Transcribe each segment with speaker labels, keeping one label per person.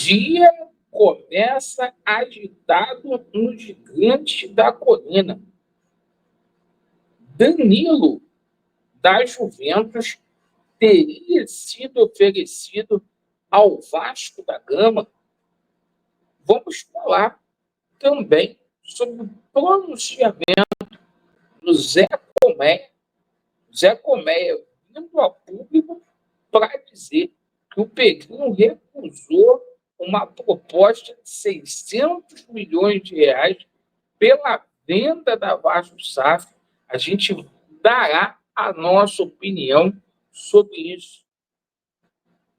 Speaker 1: Dia começa agitado no Gigante da Colina. Danilo, da Juventus, teria sido oferecido ao Vasco da Gama. Vamos falar também sobre o pronunciamento do Zé Colmeia. Zé Colmeia vindo a público para dizer que o Pedrinho recusou uma proposta de 600 milhões de reais pela venda da Vasco SAF. A gente dará a nossa opinião sobre isso.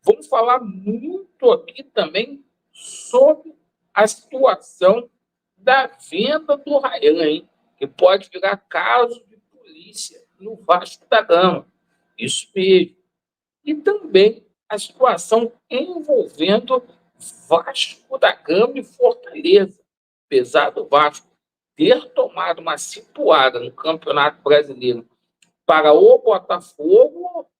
Speaker 1: Vamos falar muito aqui também sobre a situação da venda do Ryan, hein? Que pode virar caso de polícia no Vasco da Gama. Isso mesmo. E também a situação envolvendo Vasco da Gama e Fortaleza. Apesar do Vasco ter tomado uma cipuada no Campeonato Brasileiro para o Botafogo,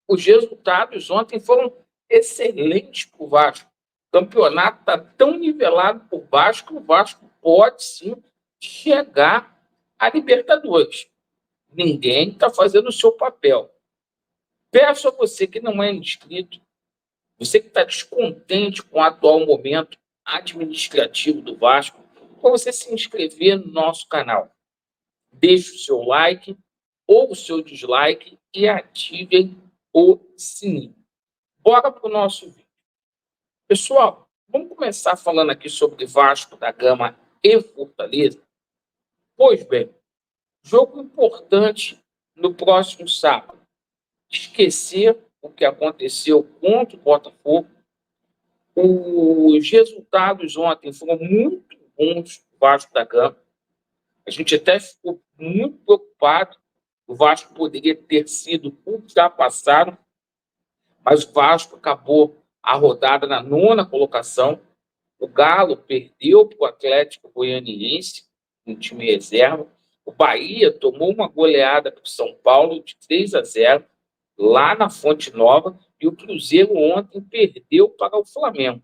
Speaker 1: os resultados ontem foram excelentes para o Vasco. O campeonato está tão nivelado por Vasco que o Vasco pode sim chegar à Libertadores. Ninguém está fazendo o seu papel. Peço a você que não é inscrito, você que está descontente com o atual momento administrativo do Vasco, para você se inscrever no nosso canal. Deixe o seu like ou o seu dislike e ativem o sininho. Bora para o nosso vídeo. Pessoal, vamos começar falando aqui sobre Vasco da Gama e Fortaleza. Pois bem, jogo importante no próximo sábado. Esquecer o que aconteceu contra o Botafogo. Os resultados ontem foram muito bons do Vasco da Gama. A gente até ficou muito preocupado. O Vasco poderia ter sido ultrapassado, mas o Vasco acabou a rodada na 9ª colocação. O Galo perdeu para o Atlético Goianiense, no time reserva. O Bahia tomou uma goleada para o São Paulo de 3-0, lá na Fonte Nova, e o Cruzeiro ontem perdeu para o Flamengo.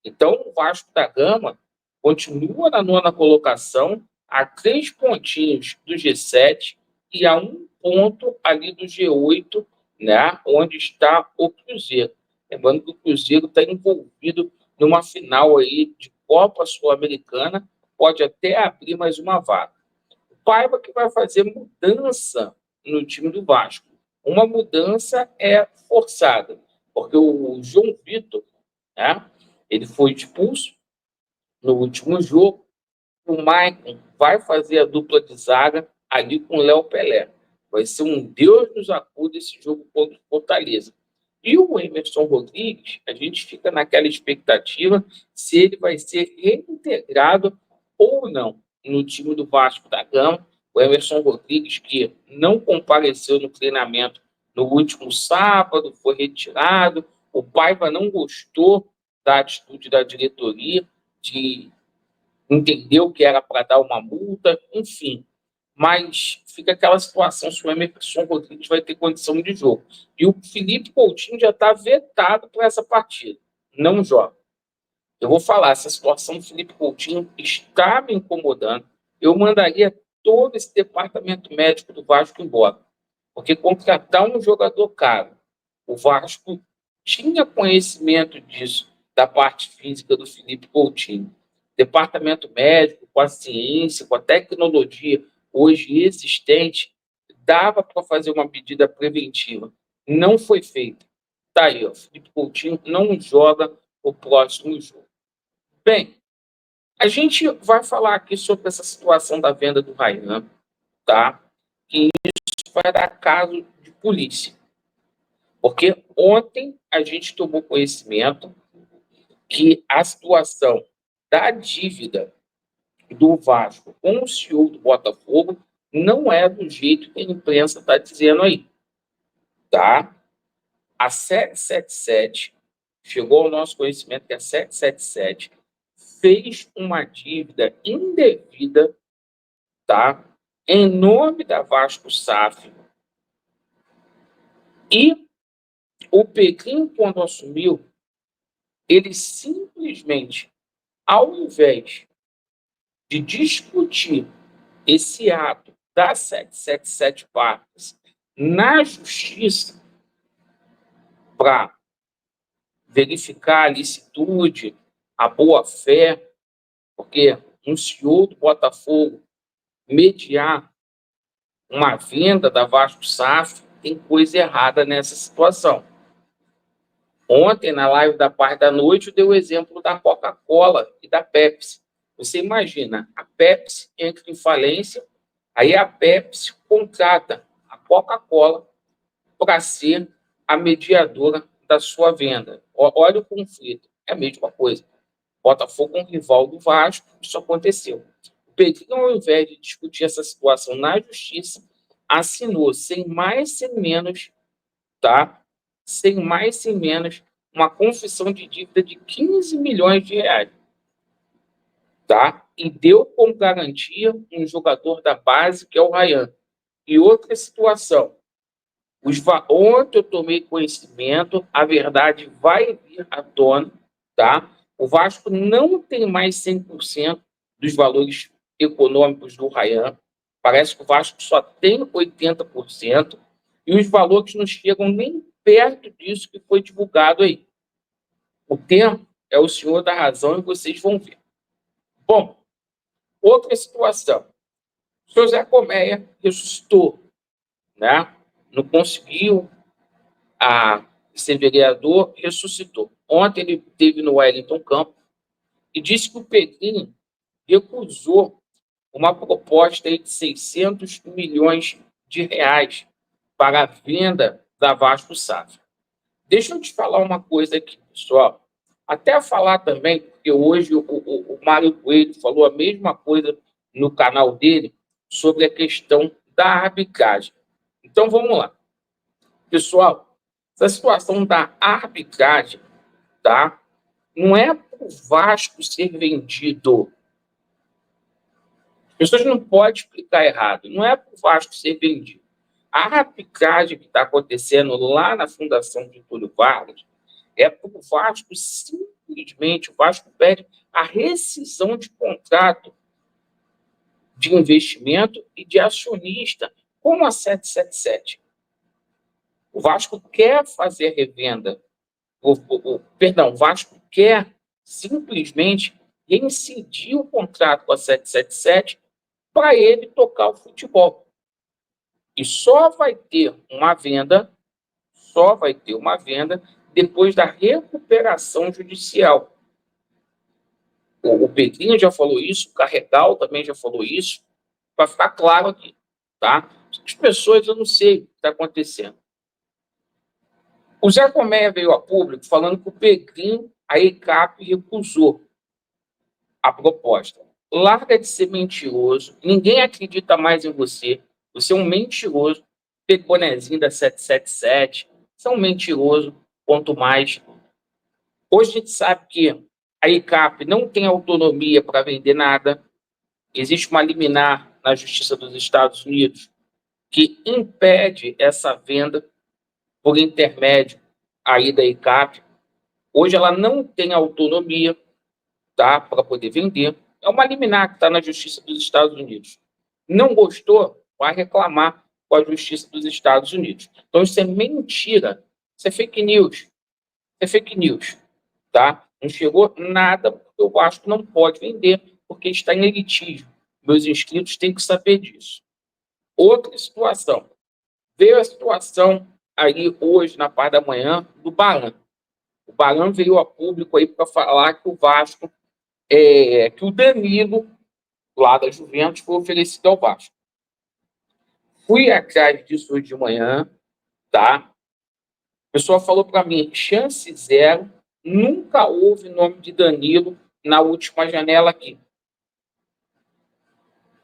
Speaker 1: Então, o Vasco da Gama continua na 9ª colocação, a 3 pontinhos do G7 e a 1 ponto ali do G8, né, onde está o Cruzeiro. Lembrando que o Cruzeiro está envolvido numa final aí de Copa Sul-Americana, pode até abrir mais uma vaga. O Paiva que vai fazer mudança no time do Vasco. Uma mudança é forçada, porque o João Vitor, né, ele foi expulso no último jogo. O Maicon vai fazer a dupla de zaga ali com o Léo Pelé. Vai ser um Deus nos acuda esse jogo contra o Fortaleza. E o Emerson Rodrigues, a gente fica naquela expectativa se ele vai ser reintegrado ou não no time do Vasco da Gama. O Emerson Rodrigues, que não compareceu no treinamento no último sábado, foi retirado. O Paiva não gostou da atitude da diretoria, de entendeu que era para dar uma multa, enfim. Mas fica aquela situação se o Emerson Rodrigues vai ter condição de jogo. E o Felipe Coutinho já está vetado para essa partida. Não joga. Eu vou falar, essa situação do Felipe Coutinho está me incomodando. Eu mandaria todo esse departamento médico do Vasco embora. Porque contratar um jogador caro, o Vasco tinha conhecimento disso, da parte física do Felipe Coutinho. Departamento médico, com a ciência, com a tecnologia hoje existente, dava para fazer uma medida preventiva. Não foi feita. Está aí, ó, Felipe Coutinho não joga o próximo jogo. Bem, a gente vai falar aqui sobre essa situação da venda do Ryan, tá? Que isso vai dar caso de polícia. Porque ontem a gente tomou conhecimento que a situação da dívida do Vasco com o CEO do Botafogo não é do jeito que a imprensa está dizendo aí, tá? A 777 chegou ao nosso conhecimento que a 777 fez uma dívida indevida, tá? Em nome da Vasco SAF. E o Pedrinho, quando assumiu, Ele simplesmente, ao invés de discutir esse ato da 777 Parques na justiça para verificar a licitude, a boa-fé, porque um CEO do Botafogo mediar uma venda da Vasco SAF, tem coisa errada nessa situação. Ontem, na live da parte da noite, eu dei o exemplo da Coca-Cola e da Pepsi. Você imagina, a Pepsi entra em falência, aí a Pepsi contrata a Coca-Cola para ser a mediadora da sua venda. Olha o conflito, é a mesma coisa. Botafogo é um rival do Vasco, isso aconteceu. O Pedrinho, ao invés de discutir essa situação na justiça, assinou, sem mais, sem menos, tá? Sem mais, sem menos, uma confissão de dívida de 15 milhões de reais, tá? E deu como garantia um jogador da base, que é o Ryan. E outra situação, ontem eu tomei conhecimento, a verdade vai vir à tona, tá? O Vasco não tem mais 100% dos valores econômicos do Ryan. Parece que o Vasco só tem 80%, e os valores não chegam nem perto disso que foi divulgado aí. O tempo é o senhor da razão e vocês vão ver. Bom, outra situação. O senhor Zé Colmeia ressuscitou, né? Não conseguiu ser vereador, ressuscitou. Ontem ele esteve no Wellington Campos e disse que o Pedrinho recusou uma proposta aí de 600 milhões de reais para a venda da Vasco SAF. Deixa eu te falar uma coisa aqui, pessoal. Até falar também, porque hoje o Mário Coelho falou a mesma coisa no canal dele sobre a questão da arbitragem. Então, vamos lá. Pessoal, essa situação da arbitragem, tá? Não é para o Vasco ser vendido. As pessoas não podem explicar errado. Não é para o Vasco ser vendido. A arbitragem que está acontecendo lá na Fundação Getúlio Vargas é para o Vasco simplesmente, o Vasco pede a rescisão de contrato de investimento e de acionista, como a 777. O Vasco quer fazer revenda. O Vasco quer simplesmente reincidir o contrato com a 777 para ele tocar o futebol. E só vai ter uma venda depois da recuperação judicial. O Pedrinho já falou isso, o Carregal também já falou isso, para ficar claro aqui, tá? As pessoas, eu não sei o que está acontecendo. O Zé Colmeia veio a público falando que o Pedrinho, a ECAP, recusou a proposta. Larga de ser mentiroso, ninguém acredita mais em você, você é um mentiroso, aquele bonezinho da 777, você é um mentiroso, quanto mais. Hoje a gente sabe que a ECAP não tem autonomia para vender nada, existe uma liminar na Justiça dos Estados Unidos que impede essa venda por intermédio aí da ECAP. Hoje ela não tem autonomia, tá, para poder vender. É uma liminar que está na Justiça dos Estados Unidos. Não gostou? Vai reclamar com a Justiça dos Estados Unidos. Então isso é mentira, isso é fake news. Isso é fake news, tá? Não chegou nada, porque eu acho que não pode vender, porque está em litígio. Meus inscritos têm que saber disso. Outra situação. Veio a situação aí hoje, na parte da manhã, do Baran. O Baran veio a público aí para falar que o Vasco, que o Danilo, lá da Juventus, foi oferecido ao Vasco. Fui atrás disso hoje de manhã, tá? O pessoal falou para mim, chance zero, nunca houve nome de Danilo na última janela aqui.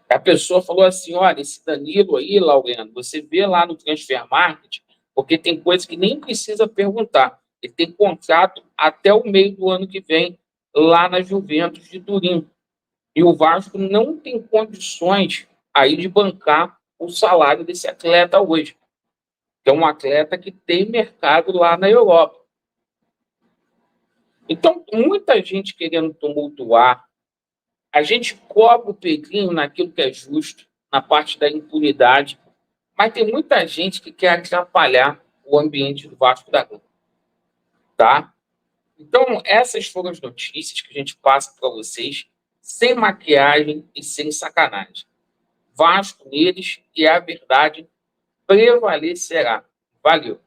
Speaker 1: A pessoa falou assim, olha, esse Danilo aí, Laureano, você vê lá no Transfer Market, porque tem coisa que nem precisa perguntar. Ele tem contrato até o meio do ano que vem, lá na Juventus de Turim. E o Vasco não tem condições aí de bancar o salário desse atleta hoje, que é um atleta que tem mercado lá na Europa. Então, muita gente querendo tumultuar. A gente cobra o Pedrinho naquilo que é justo, na parte da impunidade, mas tem muita gente que quer atrapalhar o ambiente do Vasco da Gama, tá? Então, essas foram as notícias que a gente passa para vocês, sem maquiagem e sem sacanagem. Vasco neles e a verdade prevalecerá. Valeu!